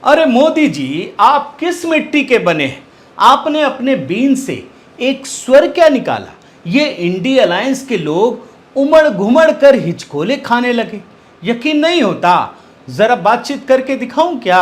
अरे मोदी जी, आप किस मिट्टी के बने हैं? आपने अपने बीन से एक स्वर क्या निकाला? ये इंडी अलायंस के लोग उमड़ घुमड़ कर हिचकोले खाने लगे। यकीन नहीं होता? जरा बातचीत करके दिखाऊं क्या?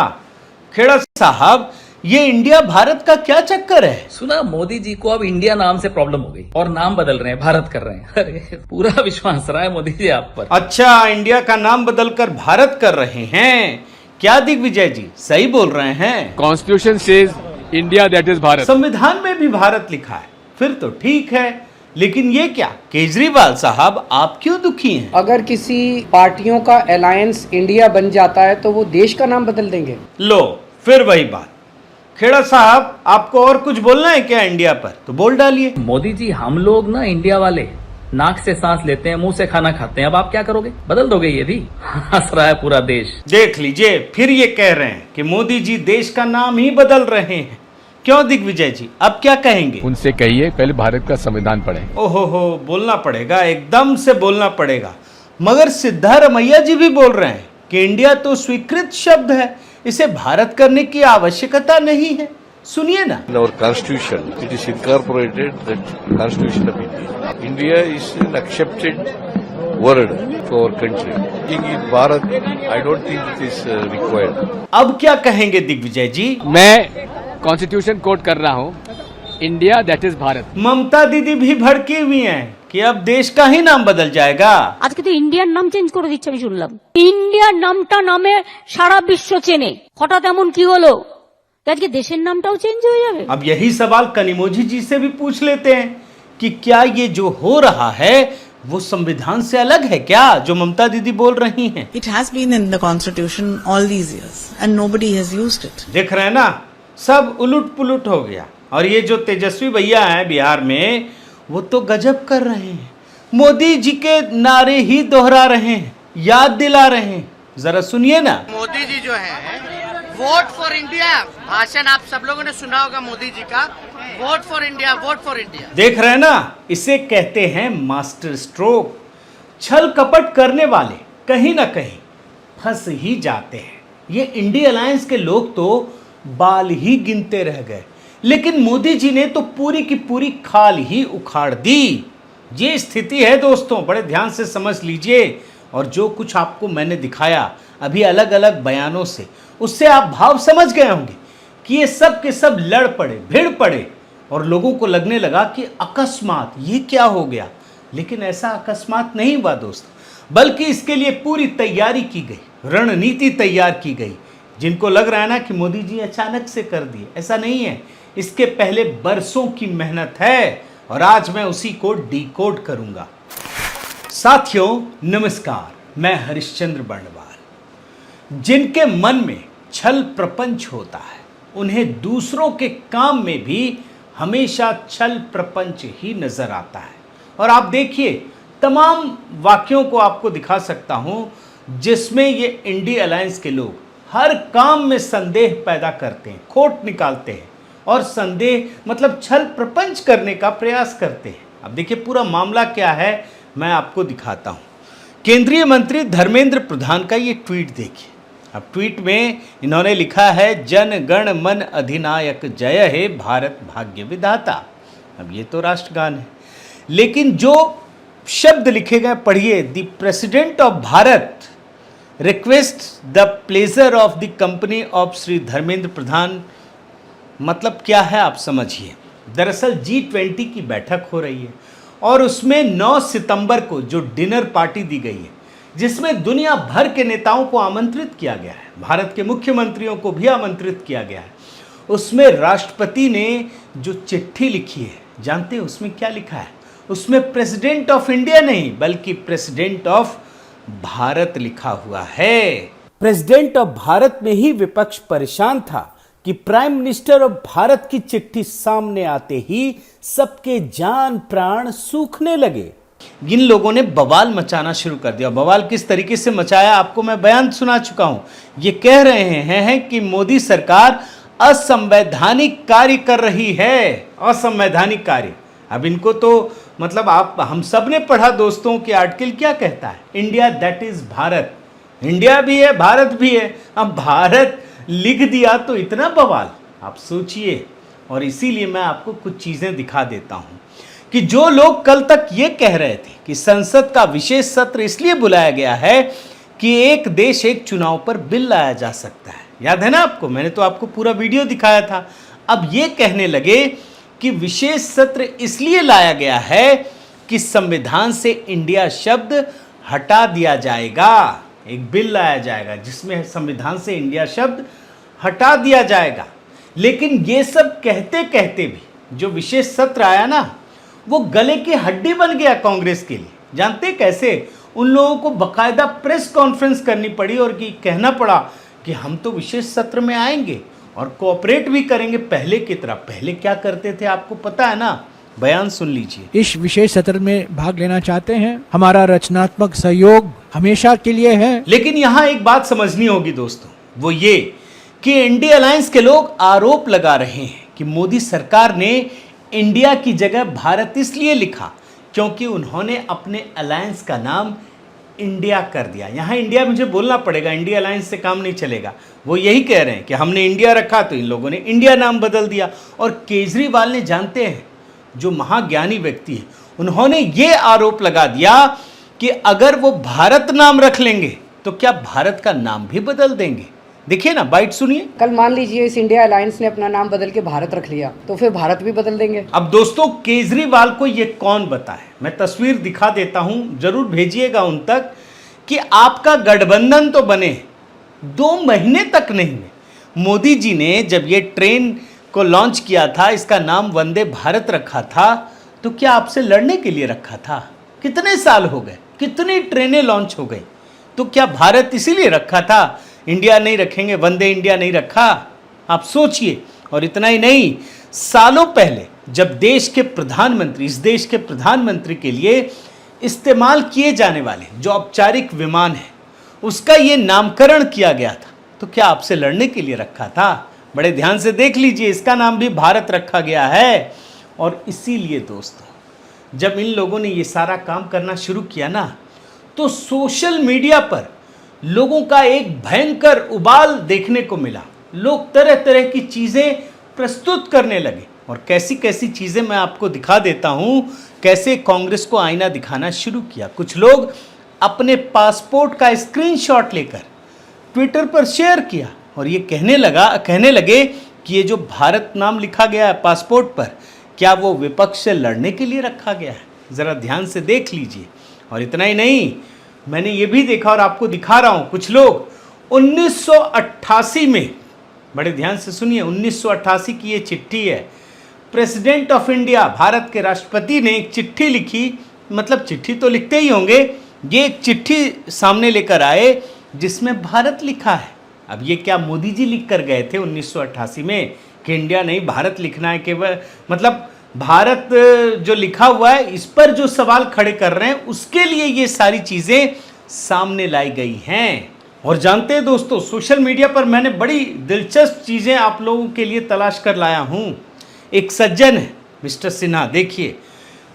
खेड़ा साहब, ये इंडिया भारत का क्या चक्कर है? सुना मोदी जी को अब इंडिया नाम से प्रॉब्लम हो गई और नाम बदल रहे हैं, भारत कर रहे हैं। अरे पूरा विश्वास रहा है मोदी जी आप पर। अच्छा, इंडिया का नाम बदलकर भारत कर रहे हैं क्या दिग्विजय जी? सही बोल रहे हैं? Constitution says India that is Bharat. संविधान में भी भारत लिखा है, फिर तो ठीक है। लेकिन ये क्या केजरीवाल साहब, आप क्यों दुखी हैं? अगर किसी पार्टियों का अलायंस इंडिया बन जाता है तो वो देश का नाम बदल देंगे। लो, फिर वही बात। खेड़ा साहब, आपको और कुछ बोलना है क्या इंडिया पर? तो बोल डालिए। मोदी जी, हम लोग ना इंडिया वाले नाक से सांस लेते हैं, मुंह से खाना खाते हैं। अब आप क्या करोगे? बदल दोगे ये भी? हंस रहा है पूरा देश। देख लीजिए, फिर ये कह रहे हैं कि मोदी जी देश का नाम ही बदल रहे हैं। क्यों दिग्विजय जी, अब क्या कहेंगे? उनसे कहिए पहले भारत का संविधान पढ़ें। ओहो हो, बोलना पड़ेगा, एकदम से बोलना पड़ेगा। मगर सिद्धारमैया जी भी बोल रहे हैं कि इंडिया तो स्वीकृत शब्द है, इसे भारत करने की आवश्यकता नहीं है। सुनिए ना। In our constitution, it is incorporated that constitution of India. India is an accepted word for our country. Being in Bharat, I don't think it is required. अब क्या कहेंगे दिग्विजय जी? मैं कॉन्स्टिट्यूशन कोट कर रहा हूँ, इंडिया दैट इज भारत। ममता दीदी भी भड़की हुई हैं कि अब देश का ही नाम बदल जाएगा। আজকে তো ইন্ডিয়ার নাম চেঞ্জ করে দিচ্ছে আমি শুনলাম। ইন্ডিয়ার নামটা নামে সারা বিশ্ব চেনে, হঠাৎ এমন কি হলো আজকে দেশের নামটাও চেঞ্জ হয়ে যাবে? अब यही सवाल कनिमोझी जी से भी पूछ लेते हैं कि क्या ये जो हो रहा है वो संविधान से अलग है क्या, जो ममता दीदी बोल रही हैं? It has been in the constitution all these years and nobody has used it. देख रहे हैं ना, सब उलट पुलट हो गया। और ये जो तेजस्वी भैया हैं बिहार में, वो तो गजब कर रहे हैं। मोदी जी के नारे ही दोहरा रहे हैं, याद दिला रहे हैं। जरा सुनिए ना। मोदी जी जो है, वोट फॉर इंडिया, भाषण आप सब लोगों ने सुना होगा मोदी जी का, vote for India, vote for India. देख रहे हैं ना, इसे कहते हैं मास्टर स्ट्रोक। छल कपट करने वाले कहीं ना कहीं फंस ही जाते हैं। ये इंडिया अलायंस के लोग तो बाल ही गिनते रह गए, लेकिन मोदी जी ने तो पूरी की पूरी खाल ही उखाड़ दी। ये स्थिति है दोस्तों, बड़े ध्यान से समझ लीजिए। और जो कुछ आपको मैंने दिखाया अभी अलग अलग बयानों से, उससे आप भाव समझ गए होंगे कि ये सब के सब लड़ पड़े, भिड़ पड़े और लोगों को लगने लगा कि अकस्मात ये क्या हो गया। लेकिन ऐसा अकस्मात नहीं हुआ दोस्तों, बल्कि इसके लिए पूरी तैयारी की गई, रणनीति तैयार की गई। जिनको लग रहा है ना कि मोदी जी अचानक से कर दिए, ऐसा नहीं है। इसके पहले बरसों की मेहनत है और आज मैं उसी को डिकोड करूंगा। साथियों नमस्कार, मैं हरिश्चंद्र बर्णवाल। जिनके मन में छल प्रपंच होता है, उन्हें दूसरों के काम में भी हमेशा छल प्रपंच ही नजर आता है। और आप देखिए, तमाम वाक्यों को आपको दिखा सकता हूं जिसमें ये इंडिया अलायंस के लोग हर काम में संदेह पैदा करते हैं, खोट निकालते हैं और संदेह मतलब छल प्रपंच करने का प्रयास करते हैं। अब देखिए पूरा मामला क्या है, मैं आपको दिखाता हूं। केंद्रीय मंत्री धर्मेंद्र प्रधान का ये ट्वीट देखिए। अब ट्वीट में इन्होंने लिखा है, जन गण मन अधिनायक जय हे भारत भाग्य विधाता। अब ये तो राष्ट्रगान है, लेकिन जो शब्द लिखे गए पढ़िए, the president of Bharat request the pleasure of the company of Shri Dharmendra Pradhan. मतलब क्या है आप समझिए। दरअसल G20 की बैठक हो रही है और उसमें 9 सितंबर को जो डिनर पार्टी दी गई है, जिसमें दुनिया भर के नेताओं को आमंत्रित किया गया है, भारत के मुख्यमंत्रियों को भी आमंत्रित किया गया है। उसमें राष्ट्रपति ने जो चिट्ठी लिखी है, जानते हैं उसमें क्या लिखा है? उसमें प्रेसिडेंट ऑफ इंडिया नहीं बल्कि प्रेसिडेंट ऑफ भारत लिखा हुआ है। प्रेसिडेंट ऑफ भारत में ही विपक्ष परेशान था कि प्राइम मिनिस्टर ऑफ भारत की चिट्ठी सामने आते ही सबके जान प्राण सूखने लगे। इन लोगों ने बवाल मचाना शुरू कर दिया। बवाल किस तरीके से मचाया आपको मैं बयान सुना चुका हूं। ये कह रहे हैं कि मोदी सरकार असंवैधानिक कार्य कर रही है, असंवैधानिक कार्य। अब इनको तो मतलब आप हम सब ने पढ़ा दोस्तों कि आर्टिकल क्या कहता है, India that is Bharat. India भी है, भारत भी है। अब भारत लिख दिया तो इतना बवाल, आप सोचिए। और इसीलिए मैं आपको कुछ चीजें दिखा देता हूं कि जो लोग कल तक ये कह रहे थे कि संसद का विशेष सत्र इसलिए बुलाया गया है कि एक देश एक चुनाव पर बिल लाया जा सकता है, याद है ना आपको, मैंने तो आपको पूरा वीडियो दिखाया था। अब ये कहने लगे कि विशेष सत्र इसलिए लाया गया है कि संविधान से इंडिया शब्द हटा दिया जाएगा। एक बिल लाया जाएगा जिसमें संविधान से इंडिया शब्द हटा दिया जाएगा। लेकिन ये सब कहते कहते भी जो विशेष सत्र आया ना, वो गले की हड्डी बन गया कांग्रेस के लिए। जानते कैसे? उन लोगों को बकायदा प्रेस कॉन्फ्रेंस करनी पड़ी और कि कहना पड़ा कि हम तो विशेष सत्र में आएंगे और कोऑपरेट भी करेंगे पहले की तरह। पहले क्या करते थे आपको पता है ना, बयान सुन लीजिए। इस विशेष सत्र में भाग लेना चाहते हैं, हमारा रचनात्मक सहयोग हमेशा के लिए है। लेकिन यहां एक बात समझनी होगी दोस्तों, वो ये कि इंडिया अलायंस के लोग आरोप लगा रहे हैं कि मोदी सरकार ने इंडिया की जगह भारत इसलिए लिखा क्योंकि उन्होंने अपने अलायंस का नाम इंडिया कर दिया। यहां इंडिया मुझे बोलना पड़ेगा, इंडिया अलायंस से काम नहीं चलेगा। वो यही कह रहे हैं कि हमने इंडिया रखा तो इन लोगों ने इंडिया नाम बदल दिया। और केजरीवाल ने, जानते हैं, जो महाज्ञानी व्यक्ति है, उन्होंने ये आरोप लगा दिया कि अगर वो भारत नाम रख लेंगे तो क्या भारत का नाम भी बदल देंगे। देखिए ना, बाइट सुनिए। कल मान लीजिए इस इंडिया अलायंस ने अपना नाम बदल के भारत रख लिया तो फिर भारत भी बदल देंगे। अब दोस्तों, केजरीवाल को ये कौन बताए? मैं तस्वीर दिखा देता हूं, जरूर भेजिएगा उन तक कि आपका गठबंधन तो बने 2 महीने तक नहीं है। मोदी जी ने जब ये ट्रेन को लॉन्च किया था, इसका नाम वंदे भारत रखा था, तो क्या आपसे लड़ने के लिए रखा था? कितने साल हो गए, कितनी ट्रेनें लॉन्च हो गई, तो क्या भारत इसीलिए रखा था? इंडिया नहीं रखेंगे, वंदे इंडिया नहीं रखा? आप सोचिए। और इतना ही नहीं, सालों पहले जब देश के प्रधानमंत्री, इस देश के प्रधानमंत्री के लिए इस्तेमाल किए जाने वाले जो औपचारिक विमान है, उसका ये नामकरण किया गया था, तो क्या आपसे लड़ने के लिए रखा था? बड़े ध्यान से देख लीजिए, इसका नाम भी भारत रखा गया है। और इसीलिए दोस्तों, जब इन लोगों ने ये सारा काम करना शुरू किया ना, तो सोशल मीडिया पर लोगों का एक भयंकर उबाल देखने को मिला। लोग तरह तरह की चीजें प्रस्तुत करने लगे। और कैसी कैसी चीजें मैं आपको दिखा देता हूं, कैसे कांग्रेस को आईना दिखाना शुरू किया। कुछ लोग अपने पासपोर्ट का स्क्रीनशॉट लेकर ट्विटर पर शेयर किया और ये कहने लगे कि ये जो भारत नाम लिखा गया है पासपोर्ट पर, क्या वो विपक्ष से लड़ने के लिए रखा गया है? ज़रा ध्यान से देख लीजिए। और इतना ही नहीं, मैंने ये भी देखा और आपको दिखा रहा हूँ, कुछ लोग 1988 में, बड़े ध्यान से सुनिए, 1988 की ये चिट्ठी है। प्रेसिडेंट ऑफ इंडिया, भारत के राष्ट्रपति ने एक चिट्ठी लिखी, मतलब चिट्ठी तो लिखते ही होंगे, ये एक चिट्ठी सामने लेकर आए जिसमें भारत लिखा है। अब ये क्या मोदी जी लिख कर गए थे 1988 में कि इंडिया नहीं भारत लिखना है? केवल मतलब भारत जो लिखा हुआ है, इस पर जो सवाल खड़े कर रहे हैं, उसके लिए ये सारी चीज़ें सामने लाई गई हैं। और जानते हैं दोस्तों, सोशल मीडिया पर मैंने बड़ी दिलचस्प चीज़ें आप लोगों के लिए तलाश कर लाया हूँ। एक सज्जन है मिस्टर सिन्हा, देखिए,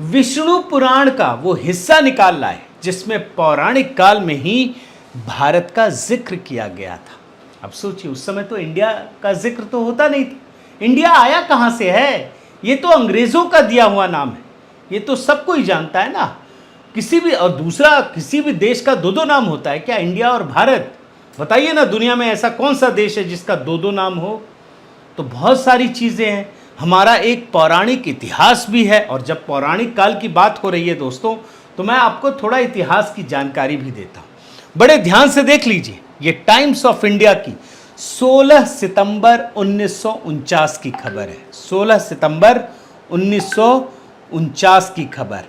विष्णु पुराण का वो हिस्सा निकाल लाए जिसमें पौराणिक काल में ही भारत का जिक्र किया गया था। अब सोचिए, उस समय तो इंडिया का जिक्र तो होता नहीं था। इंडिया आया कहाँ से है? ये तो अंग्रेज़ों का दिया हुआ नाम है, ये तो सबको ही जानता है ना। किसी भी, और दूसरा, किसी भी देश का 2-2 नाम होता है क्या? इंडिया और भारत, बताइए ना, दुनिया में ऐसा कौन सा देश है जिसका 2-2 नाम हो? तो बहुत सारी चीज़ें हैं। हमारा एक पौराणिक इतिहास भी है। और जब पौराणिक काल की बात हो रही है दोस्तों, तो मैं आपको थोड़ा इतिहास की जानकारी भी देता हूँ। बड़े ध्यान से देख लीजिए, ये टाइम्स ऑफ इंडिया की 16 सितंबर 1949 की खबर है। 16 सितंबर 1949 की खबर।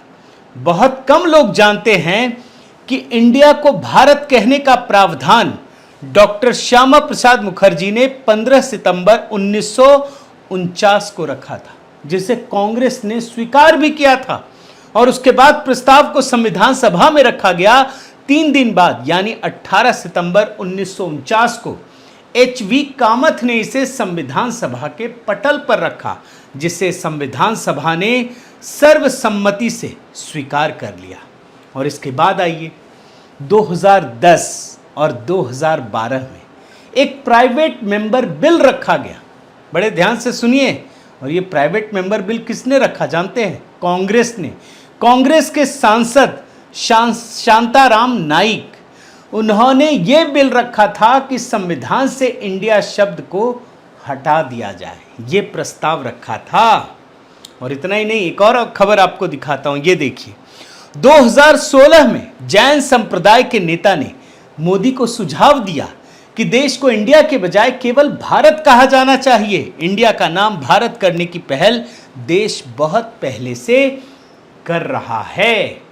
बहुत कम लोग जानते हैं कि इंडिया को भारत कहने का प्रावधान डॉक्टर श्यामा प्रसाद मुखर्जी ने 15 सितंबर 1949 को रखा था, जिसे कांग्रेस ने स्वीकार भी किया था। और उसके बाद प्रस्ताव को संविधान सभा में रखा गया। 3 दिन बाद, यानी 18 सितंबर 1949 को HV कामथ ने इसे संविधान सभा के पटल पर रखा, जिसे संविधान सभा ने सर्वसम्मति से स्वीकार कर लिया। और इसके बाद आइए 2010 और 2012 में एक प्राइवेट मेंबर बिल रखा गया। बड़े ध्यान से सुनिए। और ये प्राइवेट मेंबर बिल किसने रखा जानते हैं? कांग्रेस ने। कांग्रेस के सांसद शांताराम नाइक, उन्होंने ये बिल रखा था कि संविधान से इंडिया शब्द को हटा दिया जाए। ये प्रस्ताव रखा था। और इतना ही नहीं, एक और खबर आपको दिखाता हूं, ये देखिए। 2016 में जैन संप्रदाय के नेता ने मोदी को सुझाव दिया कि देश को इंडिया के बजाय केवल भारत कहा जाना चाहिए। इंडिया का नाम भारत करने की पहल देश बहुत पहले से कर रहा है।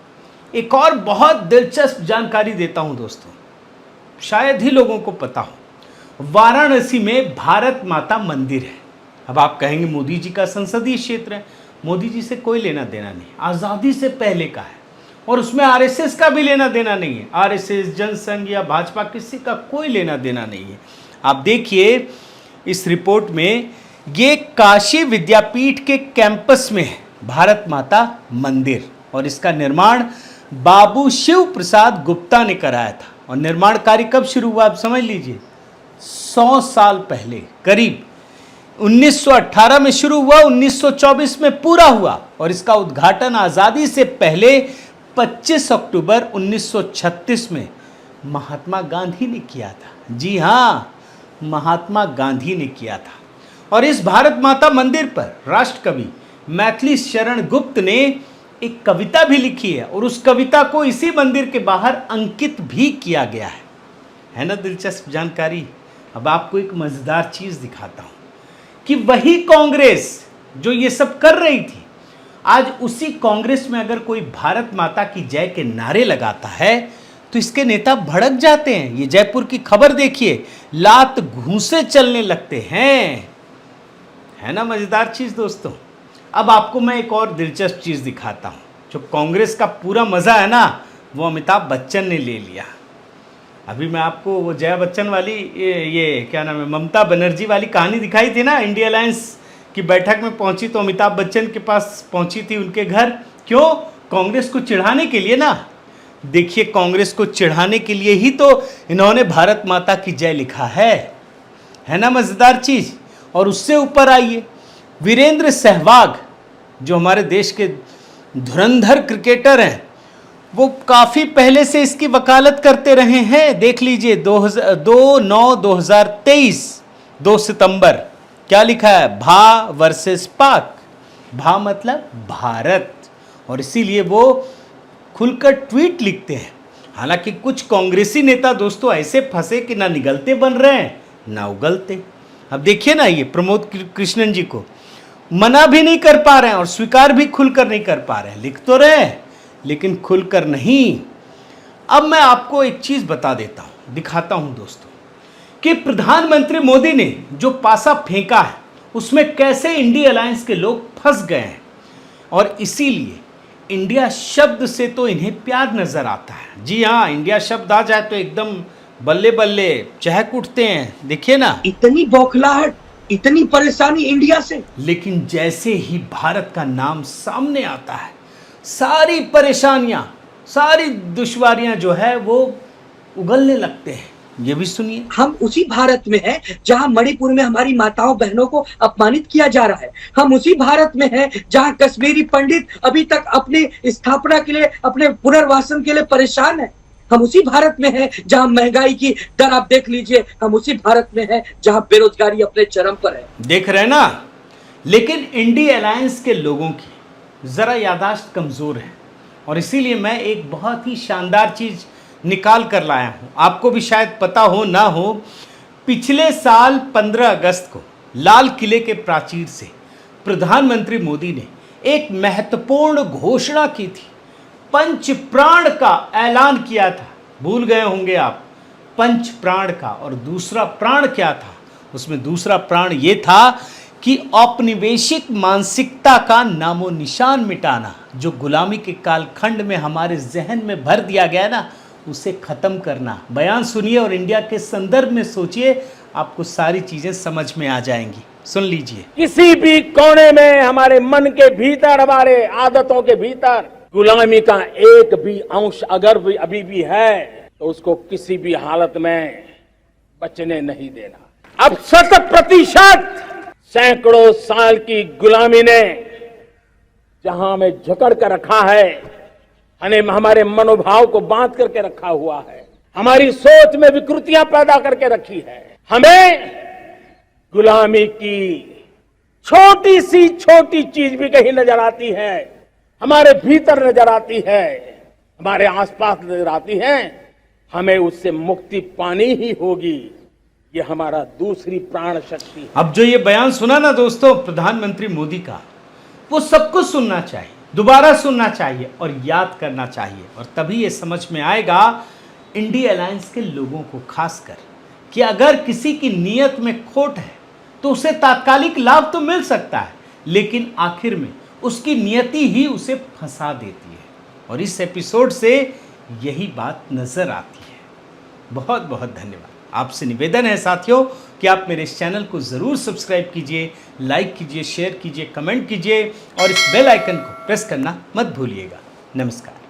एक और बहुत दिलचस्प जानकारी देता हूं दोस्तों, शायद ही लोगों को पता हो। वाराणसी में भारत माता मंदिर है। अब आप कहेंगे मोदी जी का संसदीय क्षेत्र है, मोदी जी से कोई लेना देना नहीं, आज़ादी से पहले का है। और उसमें आरएसएस का भी लेना देना नहीं है। आरएसएस, जनसंघ या भाजपा, किसी का कोई लेना देना नहीं है। आप देखिए इस रिपोर्ट में, ये काशी विद्यापीठ के कैंपस में है भारत माता मंदिर। और इसका निर्माण बाबू शिव प्रसाद गुप्ता ने कराया था। और निर्माण कार्य कब शुरू हुआ आप समझ लीजिए, 100 साल पहले, करीब 1918 में शुरू हुआ, 1924 में पूरा हुआ। और इसका उद्घाटन आज़ादी से पहले 25 अक्टूबर 1936 में महात्मा गांधी ने किया था। जी हाँ, महात्मा गांधी ने किया था। और इस भारत माता मंदिर पर राष्ट्रकवि मैथिली शरण गुप्त ने एक कविता भी लिखी है। और उस कविता को इसी मंदिर के बाहर अंकित भी किया गया है ना दिलचस्प जानकारी। अब आपको एक मजेदार चीज दिखाता हूं कि वही कांग्रेस जो ये सब कर रही थी, आज उसी कांग्रेस में अगर कोई भारत माता की जय के नारे लगाता है तो इसके नेता भड़क जाते हैं। ये जयपुर की खबर देखिए, लात घूंसे चलने लगते हैं। है ना मजेदार चीज दोस्तों। अब आपको मैं एक और दिलचस्प चीज दिखाता हूं। जो कांग्रेस का पूरा मजा है ना, वो अमिताभ बच्चन ने ले लिया। अभी मैं आपको वो जया बच्चन वाली ये क्या नाम है, ममता बनर्जी वाली कहानी दिखाई थी ना। इंडिया अलायंस की बैठक में पहुंची तो अमिताभ बच्चन के पास पहुंची थी उनके घर। क्यों? कांग्रेस को चिढ़ाने के लिए ना। देखिए, कांग्रेस को चिढ़ाने के लिए ही तो इन्होंने भारत माता की जय लिखा है ना मजेदार चीज। और उससे ऊपर आइए, वीरेंद्र सहवाग जो हमारे देश के धुरंधर क्रिकेटर हैं, वो काफ़ी पहले से इसकी वकालत करते रहे हैं। देख लीजिए 2/9/2023 2 सितंबर क्या लिखा है, भा वर्सेस पाक। भा मतलब भारत। और इसीलिए वो खुलकर ट्वीट लिखते हैं। हालांकि कुछ कांग्रेसी नेता दोस्तों ऐसे फंसे कि ना निगलते बन रहे हैं ना उगलते। अब देखिए ना, ये प्रमोद कृष्णन जी को मना भी नहीं कर पा रहे हैं और स्वीकार भी खुलकर नहीं कर पा रहे हैं। लिख तो रहे हैं लेकिन खुलकर नहीं। अब मैं आपको एक चीज बता देता हूं, दिखाता हूं दोस्तों, कि प्रधानमंत्री मोदी ने जो पासा फेंका है उसमें कैसे इंडिया अलायंस के लोग फंस गए हैं। और इसीलिए इंडिया शब्द से तो इन्हें प्यार नजर आता है। जी हाँ, इंडिया शब्द आ जाए तो एकदम बल्ले बल्ले चहक उठते हैं। देखिए ना, इतनी बौखलाहट, इतनी परेशानी इंडिया से। लेकिन जैसे ही भारत का नाम सामने आता है, सारी परेशानियां, सारी दुश्वारियां जो है वो उगलने लगते हैं। ये भी सुनिए। हम उसी भारत में हैं जहां मणिपुर में हमारी माताओं बहनों को अपमानित किया जा रहा है। हम उसी भारत में हैं जहां कश्मीरी पंडित अभी तक अपनी स्थापना के लिए, अपने पुनर्वासन के लिए परेशान है। हम उसी भारत में हैं जहां महंगाई की दर आप देख लीजिए। हम उसी भारत में हैं जहां बेरोजगारी अपने चरम पर है। देख रहे हैं ना। लेकिन इंडिया अलायंस के लोगों की जरा यादाश्त कमजोर है और इसीलिए मैं एक बहुत ही शानदार चीज निकाल कर लाया हूं। आपको भी शायद पता हो ना हो, पिछले साल 15 अगस्त को लाल किले के प्राचीर से प्रधानमंत्री मोदी ने एक महत्वपूर्ण घोषणा की थी। पंच प्राण का ऐलान किया था। भूल गए होंगे आप, पंच प्राण का। और दूसरा प्राण क्या था? उसमें दूसरा प्राण ये था कि औपनिवेशिक मानसिकता का नामो निशान मिटाना। जो गुलामी के कालखंड में हमारे जहन में भर दिया गया ना, उसे खत्म करना। बयान सुनिए और इंडिया के संदर्भ में सोचिए, आपको सारी चीजें समझ में आ जाएंगी। सुन लीजिए। किसी भी कोने में हमारे मन के भीतर, हमारे आदतों के भीतर गुलामी का एक भी अंश अगर भी अभी भी है तो उसको किसी भी हालत में बचने नहीं देना। अब 100% सैकड़ों साल की गुलामी ने जहां हमें जकड़ कर रखा है, हमारे मनोभाव को बांध करके रखा हुआ है, हमारी सोच में विकृतियां पैदा करके रखी है, हमें गुलामी की छोटी सी छोटी चीज भी कहीं नजर आती है, हमारे भीतर नजर आती है, हमारे आसपास नजर आती है, हमें उससे मुक्ति पानी ही होगी। ये हमारा दूसरी प्राण शक्ति है। अब जो ये बयान सुना ना दोस्तों प्रधानमंत्री मोदी का, वो सबको सुनना चाहिए, दोबारा सुनना चाहिए और याद करना चाहिए, और तभी ये समझ में आएगा इंडिया अलायंस के लोगों को खासकर कि अगर किसी की नीयत में खोट है तो उसे तात्कालिक लाभ तो मिल सकता है, लेकिन आखिर में उसकी नियति ही उसे फंसा देती है, और इस एपिसोड से यही बात नजर आती है। बहुत बहुत धन्यवाद। आपसे निवेदन है साथियों कि आप मेरे इस चैनल को ज़रूर सब्सक्राइब कीजिए, लाइक कीजिए, शेयर कीजिए, कमेंट कीजिए और इस बेल आइकन को प्रेस करना मत भूलिएगा। नमस्कार।